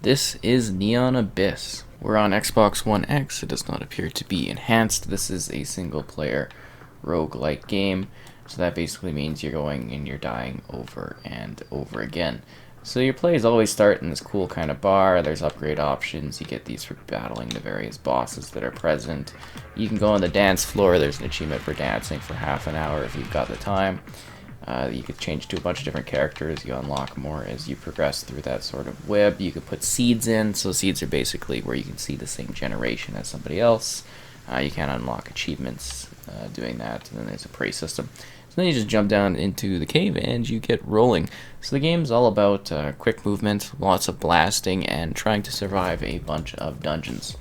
This is Neon Abyss. We're on Xbox One X. It does not appear to be enhanced. This is a single-player roguelike game, so that basically means you're going and you're dying over and over again. So your plays always start in this cool kind of bar. There's upgrade options. You get these for battling the various bosses that are present. You can go on the dance floor. There's an achievement for dancing for half an hour if you've got the time. You could change to a bunch of different characters. You unlock more as you progress through that sort of web. You could put seeds in. So seeds are basically where you can see the same generation as somebody else. You can unlock achievements doing that. And then there's a praise system. So then you just jump down into the cave and you get rolling. So the game's all about quick movement, lots of blasting, and trying to survive a bunch of dungeons.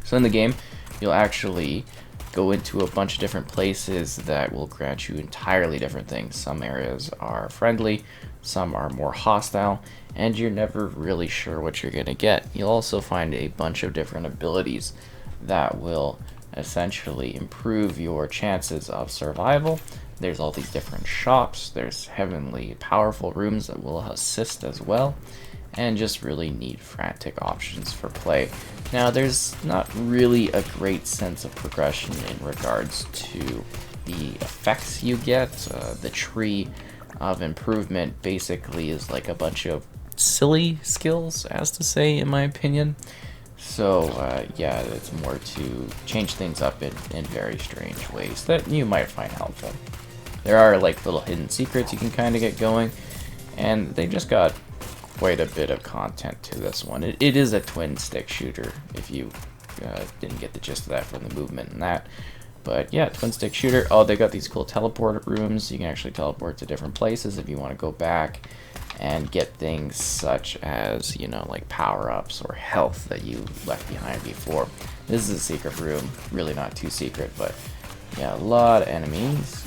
So in the game, you'll actually go into a bunch of different places that will grant you entirely different things. Some areas are friendly, some are more hostile, and you're never really sure what you're going to get. You'll also find a bunch of different abilities that will essentially improve your chances of survival. There's all these different shops, there's heavenly powerful rooms that will assist as well, and just really neat frantic options for play. Now there's not really a great sense of progression in regards to the effects you get. The tree of improvement basically is like a bunch of silly skills, as to say, in my opinion. So yeah, it's more to change things up in very strange ways that you might find helpful. There are like little hidden secrets you can kind of get going, and they just got quite a bit of content to this one. It is a twin stick shooter, if you didn't get the gist of that from the movement and that. But yeah, twin stick shooter. Oh, they got these cool teleport rooms. You can actually teleport to different places if you want to go back and get things such as, you know, like power-ups or health that you left behind before. This is a secret room. Really not too secret, but yeah, a lot of enemies.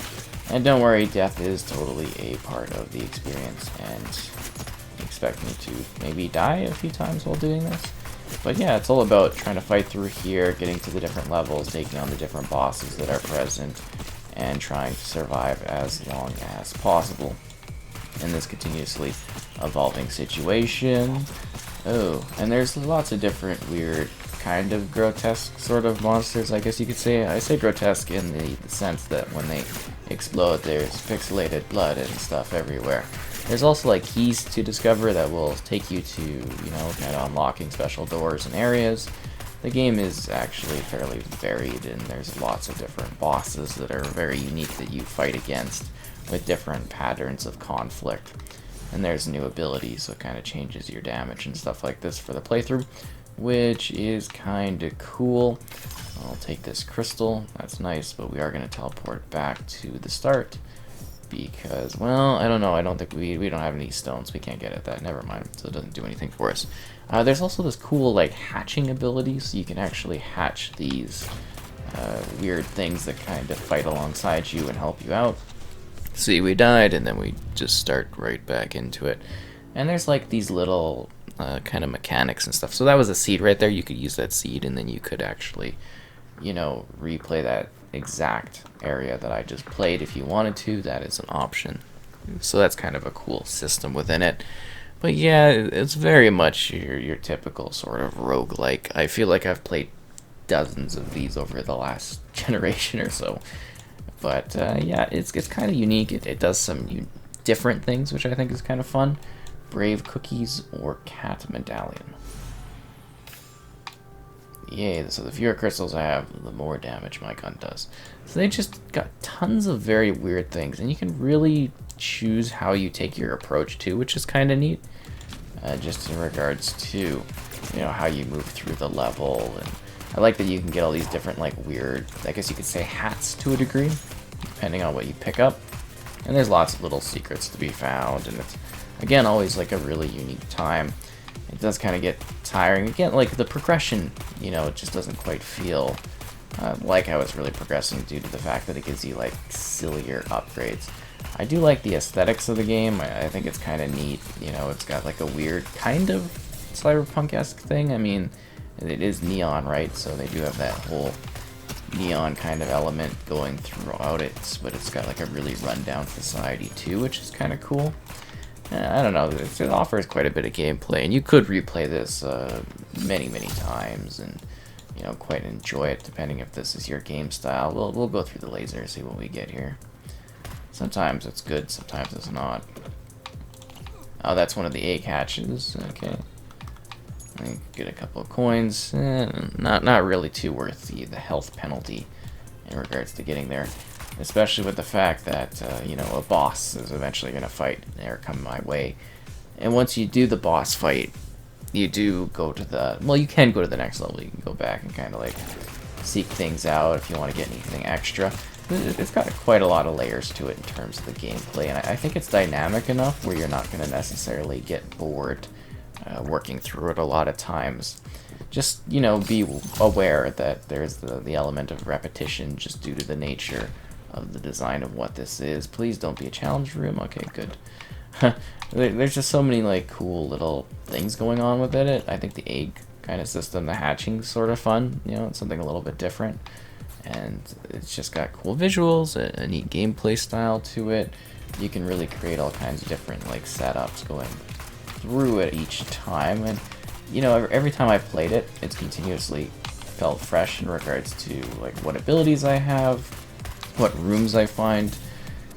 And don't worry, death is totally a part of the experience, and expect me to maybe die a few times while doing this. But yeah, it's all about trying to fight through here, getting to the different levels, taking on the different bosses that are present, and trying to survive as long as possible in this continuously evolving situation. Oh, and there's lots of different weird kind of grotesque sort of monsters, I guess you could say. I say grotesque in the sense that when they explode, there's pixelated blood and stuff everywhere. There's also like keys to discover that will take you to, you know, kind of unlocking special doors and areas. The game is actually fairly varied, and there's lots of different bosses that are very unique that you fight against with different patterns of conflict. And there's new abilities, so it kind of changes your damage and stuff like this for the playthrough, which is kind of cool. I'll take this crystal, that's nice, but we are going to teleport back to the start because, well, I don't know, I don't think we don't have any stones, we can't get at that, never mind, so it doesn't do anything for us. There's also this cool, like, hatching ability, so you can actually hatch these weird things that kind of fight alongside you and help you out. See, we died, and then we just start right back into it. And there's, like, these little kind of mechanics and stuff. So that was a seed right there. You could use that seed, and then you could actually, you know, replay that exact area that I just played if you wanted to. That is an option. So that's kind of a cool system within it. But yeah, it's very much your typical sort of roguelike. I feel like I've played dozens of these over the last generation or so. But yeah, it's kind of unique. It does some different things, which I think is kind of fun. Brave cookies or cat medallion. Yay, so the fewer crystals I have, the more damage my gun does. So they just got tons of very weird things, and you can really choose how you take your approach to, which is kind of neat. Just in regards to, you know, how you move through the level, and I like that you can get all these different, like, weird, I guess you could say hats to a degree, depending on what you pick up. And there's lots of little secrets to be found, and it's, again, always like a really unique time. It does kind of get tiring. Again, like the progression, you know, it just doesn't quite feel like I was really progressing due to the fact that it gives you like sillier upgrades. I do like the aesthetics of the game. I think it's kind of neat. You know, it's got like a weird kind of cyberpunk-esque thing. I mean, it is neon, right? So they do have that whole neon kind of element going throughout it, but it's got like a really rundown society too, which is kind of cool. I don't know, it offers quite a bit of gameplay, and you could replay this many, many times, and you know, quite enjoy it, depending if this is your game style. We'll go through the laser and see what we get here. Sometimes it's good, sometimes it's not. Oh, that's one of the egg hatches. Okay. I get a couple of coins. Not really too worth the health penalty in regards to getting there. Especially with the fact that, you know, a boss is eventually going to fight or come my way. And once you do the boss fight, you do go to the... Well, you can go to the next level. You can go back and kind of, like, seek things out if you want to get anything extra. It's got quite a lot of layers to it in terms of the gameplay, and I think it's dynamic enough where you're not going to necessarily get bored working through it a lot of times. Just, you know, be aware that there's the element of repetition just due to the nature of the design of what this is. Please don't be a challenge room. Okay, good. There's just so many, like, cool little things going on within it. I think the egg kind of system, the hatching's sort of fun. You know, it's something a little bit different. And it's just got cool visuals, a neat gameplay style to it. You can really create all kinds of different like setups going through it each time, and you know, every time I played it, it's continuously felt fresh in regards to like what abilities I have, what rooms I find.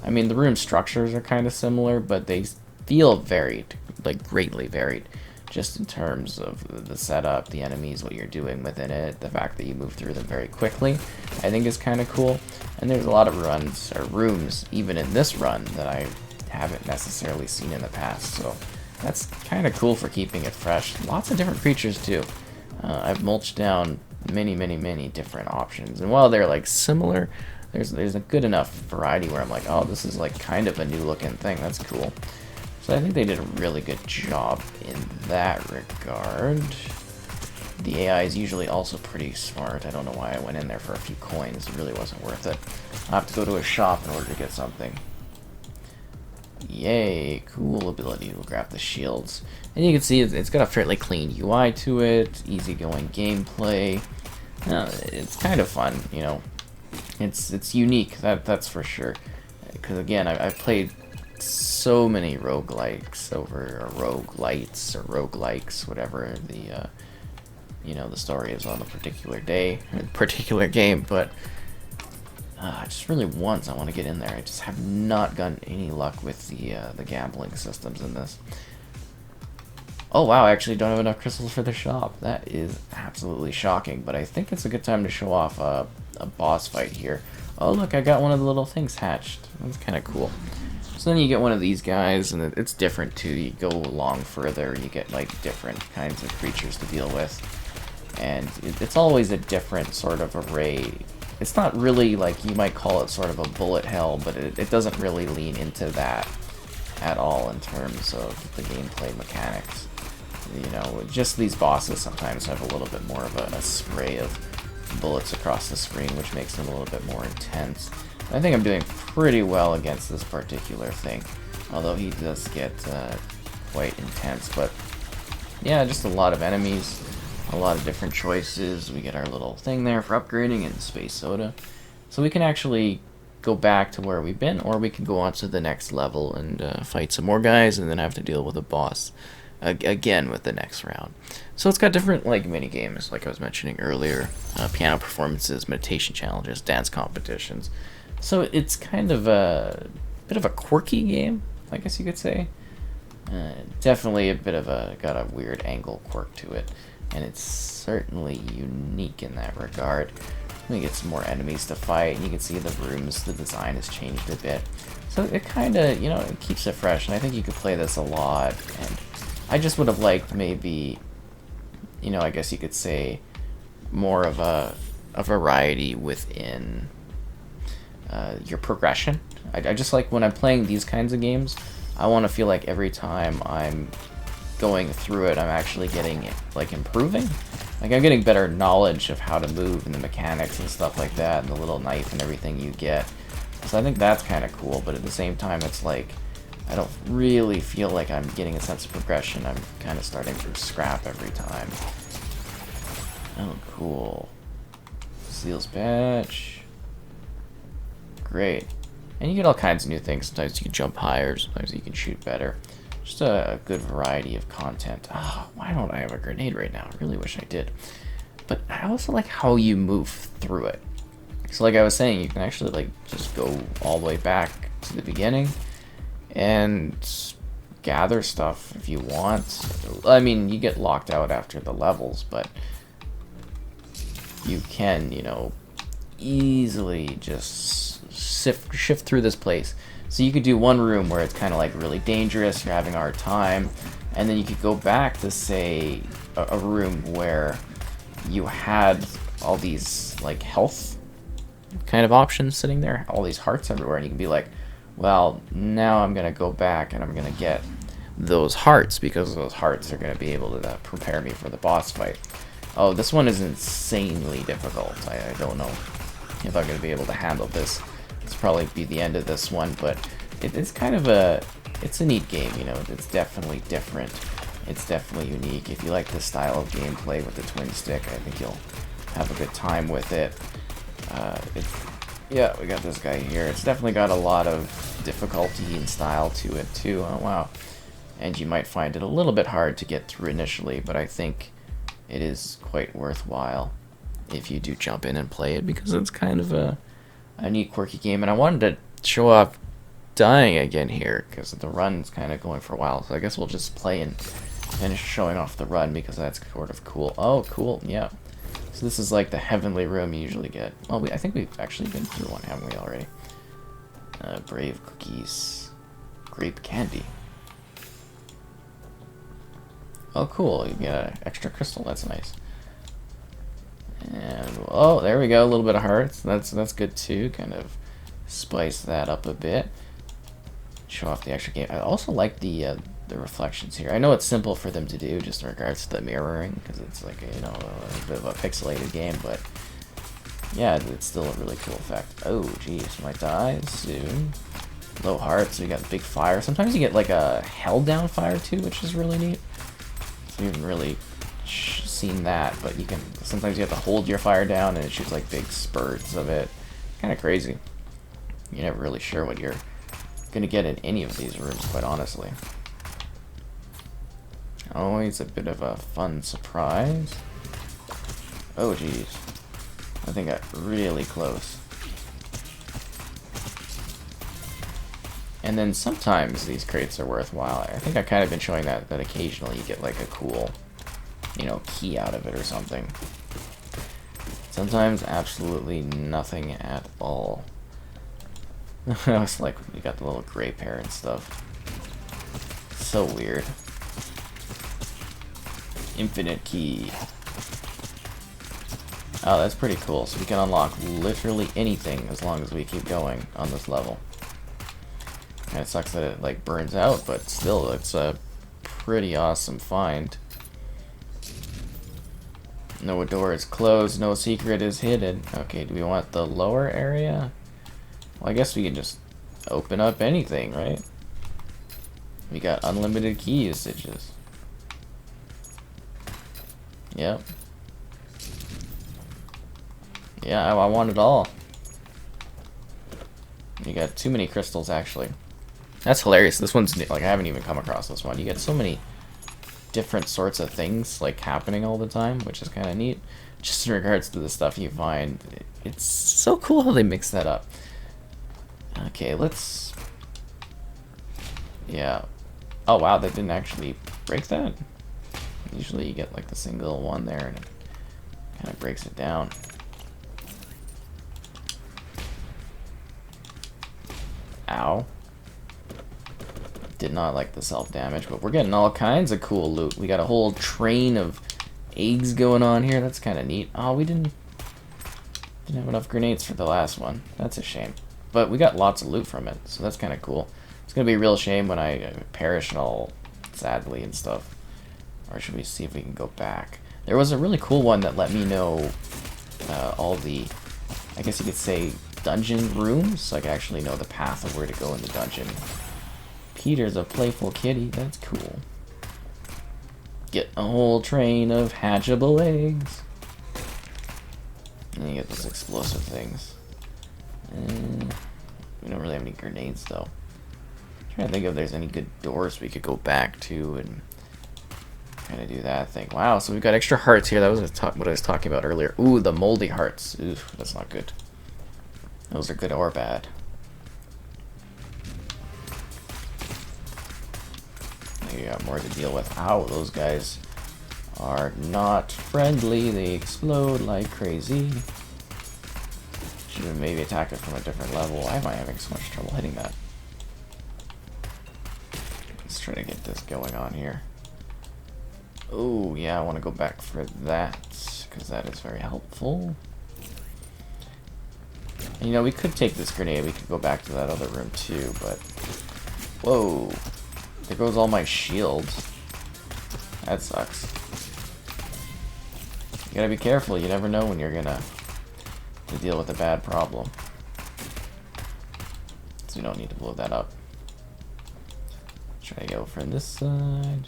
I mean, the room structures are kind of similar, but they feel varied, like greatly varied. Just in terms of the setup, the enemies, what you're doing within it, the fact that you move through them very quickly, I think is kind of cool. And there's a lot of runs, or rooms, even in this run, that I haven't necessarily seen in the past, so that's kind of cool for keeping it fresh. Lots of different creatures, too. I've mulched down many different options, and while they're, like, similar, there's a good enough variety where I'm like, oh, this is, like, kind of a new-looking thing, that's cool. So I think they did a really good job in that regard. The AI is usually also pretty smart. I don't know why I went in there for a few coins. It really wasn't worth it. I'll have to go to a shop in order to get something. Yay, cool ability to grab the shields. And you can see it's got a fairly clean UI to it, easygoing gameplay. It's kind of fun, you know. It's unique, that's for sure. Because again, I've played so many roguelikes or roguelikes, whatever the you know, the story is on a particular day, particular game, but just really once I want to get in there. I just have not gotten any luck with the gambling systems in this. Oh wow, I actually don't have enough crystals for the shop. That is absolutely shocking, but I think it's a good time to show off a boss fight here. Oh look, I got one of the little things hatched. That's kind of cool. So then you get one of these guys, and it's different too. You go along further, you get like different kinds of creatures to deal with. And it's always a different sort of array. It's not really like, you might call it sort of a bullet hell, but it doesn't really lean into that at all in terms of the gameplay mechanics. You know, just these bosses sometimes have a little bit more of a spray of bullets across the screen, which makes them a little bit more intense. I think I'm doing pretty well against this particular thing, although he does get quite intense. But yeah, just a lot of enemies, a lot of different choices. We get our little thing there for upgrading and space soda. So we can actually go back to where we've been, or we can go on to the next level and fight some more guys and then have to deal with a boss again with the next round. So it's got different like mini games, like I was mentioning earlier, piano performances, meditation challenges, dance competitions. So it's kind of a bit of a quirky game, I guess you could say. Definitely a bit of got a weird angle quirk to it, and it's certainly unique in that regard. We get some more enemies to fight, and you can see the rooms, the design has changed a bit. So it kind of, you know, it keeps it fresh, and I think you could play this a lot. And I just would have liked maybe, you know, I guess you could say more of a variety within your progression. I just like when I'm playing these kinds of games, I want to feel like every time I'm going through it, I'm actually getting, like, improving. Like, I'm getting better knowledge of how to move and the mechanics and stuff like that, and the little knife and everything you get. So I think that's kind of cool, but at the same time, it's like, I don't really feel like I'm getting a sense of progression. I'm kind of starting from scrap every time. Oh, cool. Seals patch. Great. And you get all kinds of new things. Sometimes you can jump higher, sometimes you can shoot better. Just a good variety of content. Oh, why don't I have a grenade right now? I really wish I did. But I also like how you move through it. So like I was saying, you can actually like just go all the way back to the beginning and gather stuff if you want. I mean, you get locked out after the levels, but you can, you know, easily just shift through this place. So you could do one room where it's kind of like really dangerous, you're having a hard time, and then you could go back to, say, a room where you had all these like health kind of options sitting there, all these hearts everywhere, and you can be like, well, now I'm gonna go back and I'm gonna get those hearts, because those hearts are gonna be able to prepare me for the boss fight. Oh, this one is insanely difficult. I don't know if I'm gonna be able to handle this. It's probably be the end of this one, but it's kind of it's a neat game, you know. It's definitely different. It's definitely unique. If you like this style of gameplay with the twin stick, I think you'll have a good time with it. Yeah, we got this guy here. It's definitely got a lot of difficulty and style to it too. Oh wow. And you might find it a little bit hard to get through initially, but I think it is quite worthwhile if you do jump in and play it, because it's kind of a neat, quirky game. And I wanted to show off dying again here, because the run's kind of going for a while. So I guess we'll just play and finish showing off the run, because that's sort of cool. Oh, cool, yeah. So this is like the heavenly room you usually get. Well, I think we've actually been through one, haven't we, already? Brave cookies. Grape candy. Oh, cool, you get an extra crystal, that's nice. And, oh, there we go, a little bit of hearts. That's good too, kind of spice that up a bit. Show off the extra game. I also like the reflections here. I know it's simple for them to do, just in regards to the mirroring, because it's like a, you know, a bit of a pixelated game, but yeah, it's still a really cool effect. Oh, geez, might die soon. Low hearts, so you got big fire. Sometimes you get like a held down fire too, which is really neat. So you haven't really seen that, but you can, sometimes you have to hold your fire down and it shoots like big spurts of it. Kind of crazy. You're never really sure what you're gonna get in any of these rooms, quite honestly. Always a bit of a fun surprise. Oh geez, I think I got really close. And then sometimes these crates are worthwhile. I think I've kind of been showing that occasionally you get like a cool, you know, key out of it or something. Sometimes absolutely nothing at all. It's like we got the little grape hair and stuff. So weird. Infinite key. Oh, that's pretty cool. So we can unlock literally anything as long as we keep going on this level. And it sucks that it like burns out, but still, it's a pretty awesome find. No door is closed, no secret is hidden. Okay, do we want the lower area? Well, I guess we can just open up anything, right? We got unlimited key usages. Yep. Yeah, I want it all. You got too many crystals, actually. That's hilarious. This one's new. Like, I haven't even come across this one. You get so many different sorts of things, like, happening all the time, which is kind of neat. Just in regards to the stuff you find. It's so cool how they mix that up. Okay, let's... Yeah. Oh, wow, that didn't actually break that. Usually you get, like, the single one there, and it kind of breaks it down. Ow. Did not like the self-damage, but we're getting all kinds of cool loot. We got a whole train of eggs going on here. That's kind of neat. Oh, we didn't have enough grenades for the last one. That's a shame. But we got lots of loot from it, so that's kind of cool. It's going to be a real shame when I perish and all sadly and stuff. Or should we see if we can go back? There was a really cool one that let me know all the, I guess you could say, dungeon rooms, so I could actually know the path of where to go in the dungeon. Peter's a playful kitty, that's cool. Get a whole train of hatchable eggs. And then you get those explosive things. We don't really have any grenades though. Trying to think if there's any good doors we could go back to and kind of do that thing. Wow, so we've got extra hearts here. That was what I was talking about earlier. Ooh, the moldy hearts. Ooh, that's not good. Those are good or bad. You got more to deal with. Ow, those guys are not friendly. They explode like crazy. Should have maybe attacked it from a different level. Why am I having so much trouble hitting that? Let's try to get this going on here. Oh, yeah, I want to go back for that, because that is very helpful. And, you know, we could take this grenade. We could go back to that other room, too, but... Whoa. There goes all my shields. That sucks. You gotta be careful. You never know when you're gonna to deal with a bad problem. So you don't need to blow that up. Try to go from this side.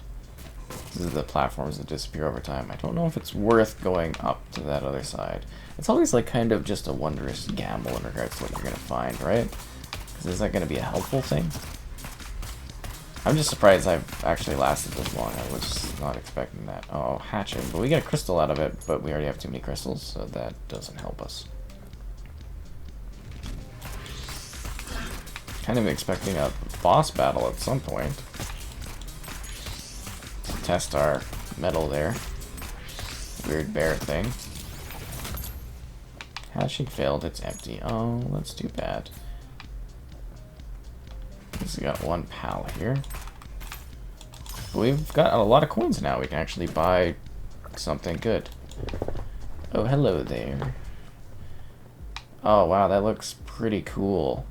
This is the platforms that disappear over time. I don't know if it's worth going up to that other side. It's always like kind of just a wondrous gamble in regards to what you're gonna find, right? Because is that gonna be a helpful thing? I'm just surprised I've actually lasted this long. I was not expecting that. Oh, hatchet. But we get a crystal out of it, but we already have too many crystals, so that doesn't help us. Kind of expecting a boss battle at some point. To test our metal there. Weird bear thing. Hatching failed. It's empty. Oh, that's too bad. We got one pal here. We've got a lot of coins now. We can actually buy something good. Oh, hello there. Oh, wow, that looks pretty cool.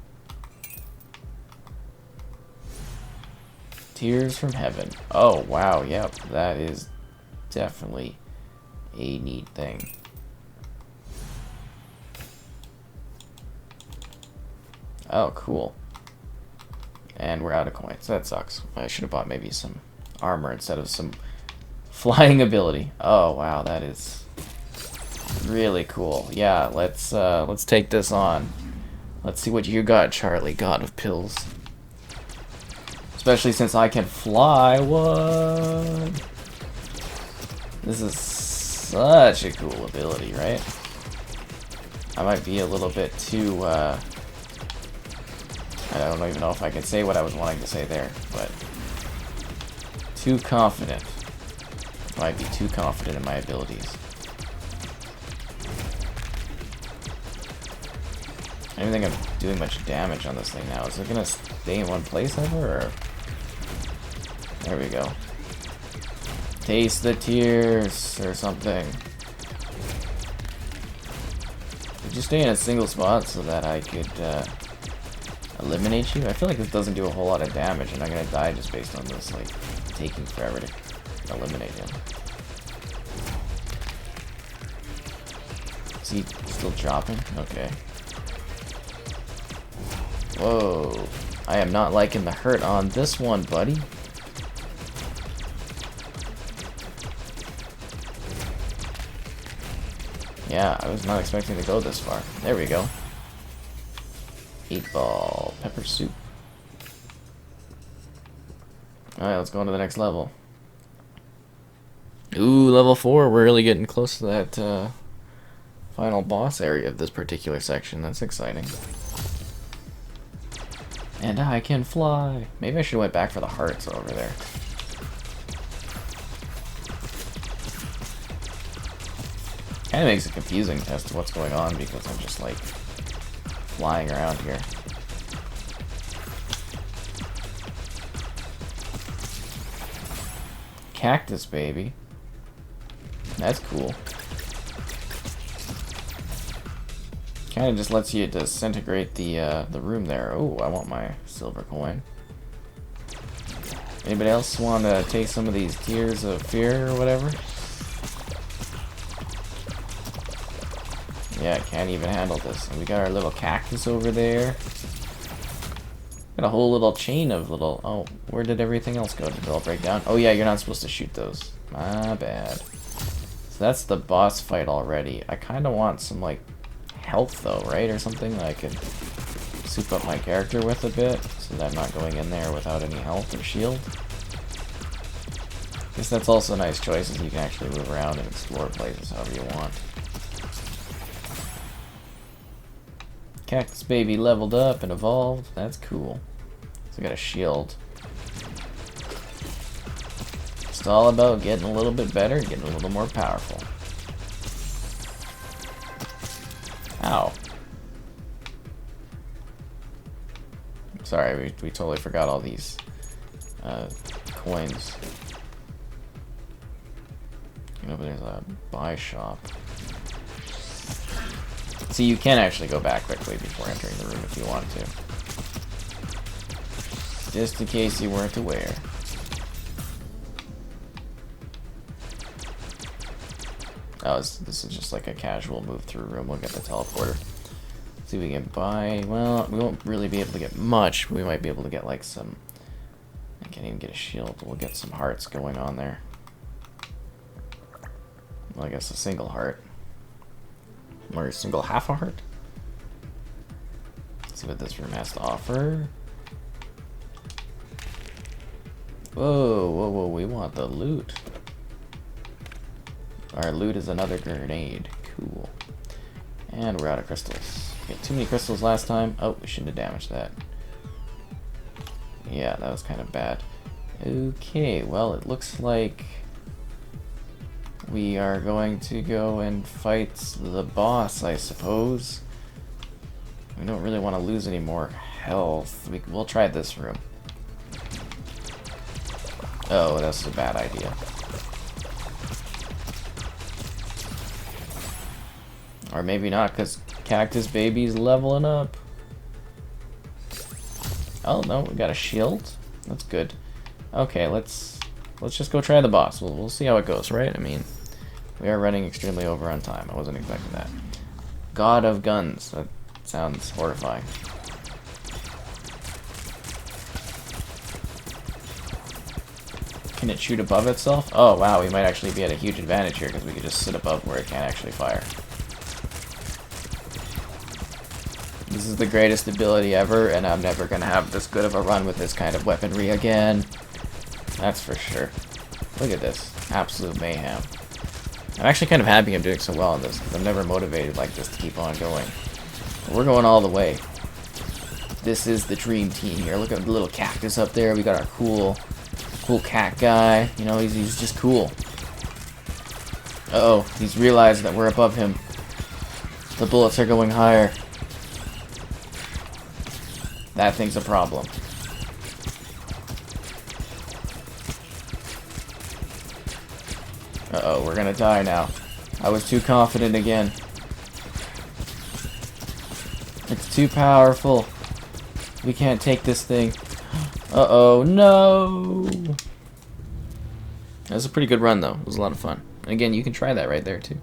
Tears from Heaven. Oh, wow, yep, that is definitely a neat thing. Oh, cool. And we're out of coins. That sucks. I should have bought maybe some armor instead of some flying ability. Oh wow, that is really cool. Yeah, let's take this on. Let's see what you got, Charlie, God of Pills. Especially since I can fly. What? This is such a cool ability, right? I might be a little bit too I don't even know if I can say what I was wanting to say there, but too confident. Might be too confident in my abilities. I don't think I'm doing much damage on this thing now. Is it gonna stay in one place ever? Or... There we go. Taste the tears or something. Did you stay in a single spot so that I could eliminate you? I feel like this doesn't do a whole lot of damage, and I'm gonna die just based on this, like, taking forever to eliminate him. Is he still dropping? Okay. Whoa. I am not liking the hurt on this one, buddy. Yeah, I was not expecting to go this far. There we go. 8-ball pepper soup. Alright, let's go on to the next level. Ooh, level 4. We're really getting close to that final boss area of this particular section. That's exciting. And I can fly. Maybe I should have went back for the hearts over there. Kind of makes it confusing as to what's going on because I'm just like flying around here. Cactus baby. That's cool. Kind of just lets you disintegrate the room there. Oh, I want my silver coin. Anybody else want to take some of these tears of fear or whatever? Yeah, I can't even handle this. And we got our little cactus over there. Got a whole little chain of little... Oh, where did everything else go? Did it all break down? Oh yeah, you're not supposed to shoot those. My bad. So that's the boss fight already. I kind of want some, like, health though, right? Or something that I could soup up my character with a bit, so that I'm not going in there without any health or shield. I guess that's also a nice choice, is you can actually move around and explore places however you want. Cactus Baby leveled up and evolved. That's cool. So I got a shield. It's all about getting a little bit better, getting a little more powerful. Ow. Sorry, we totally forgot all these coins. You know, but there's a buy shop. See, you can actually go back quickly before entering the room if you want to. Just in case you weren't aware. Oh, this is just like a casual move through room. We'll get the teleporter. See if we can buy. Well, we won't really be able to get much. We might be able to get like some. I can't even get a shield. We'll get some hearts going on there. Well, I guess a single heart. Or a single half a heart. Let's see what this room has to offer. Whoa, whoa, whoa, we want the loot. Our loot is another grenade. Cool. And we're out of crystals. We got too many crystals last time. Oh, we shouldn't have damaged that. Yeah, that was kind of bad. Okay, well, it looks like we are going to go and fight the boss, I suppose. We don't really want to lose any more health. We'll try this room. Oh, that's a bad idea. Or maybe not, because Cactus Baby's leveling up. Oh, no, we got a shield. That's good. Okay, let's just go try the boss. We'll see how it goes, right? I mean, we are running extremely over on time. I wasn't expecting that. God of Guns. That sounds horrifying. Can it shoot above itself? Oh, wow, we might actually be at a huge advantage here because we could just sit above where it can't actually fire. This is the greatest ability ever, and I'm never going to have this good of a run with this kind of weaponry again. That's for sure. Look at this. Absolute mayhem. I'm actually kind of happy I'm doing so well on this, because I'm never motivated like this to keep on going. But we're going all the way. This is the dream team here. Look at the little cactus up there. We got our cool cat guy. You know, he's just cool. Uh-oh, he's realized that we're above him. The bullets are going higher. That thing's a problem. Uh-oh, we're gonna die now. I was too confident again. It's too powerful. We can't take this thing. Uh-oh, no! That was a pretty good run, though. It was a lot of fun. Again, you can try that right there, too.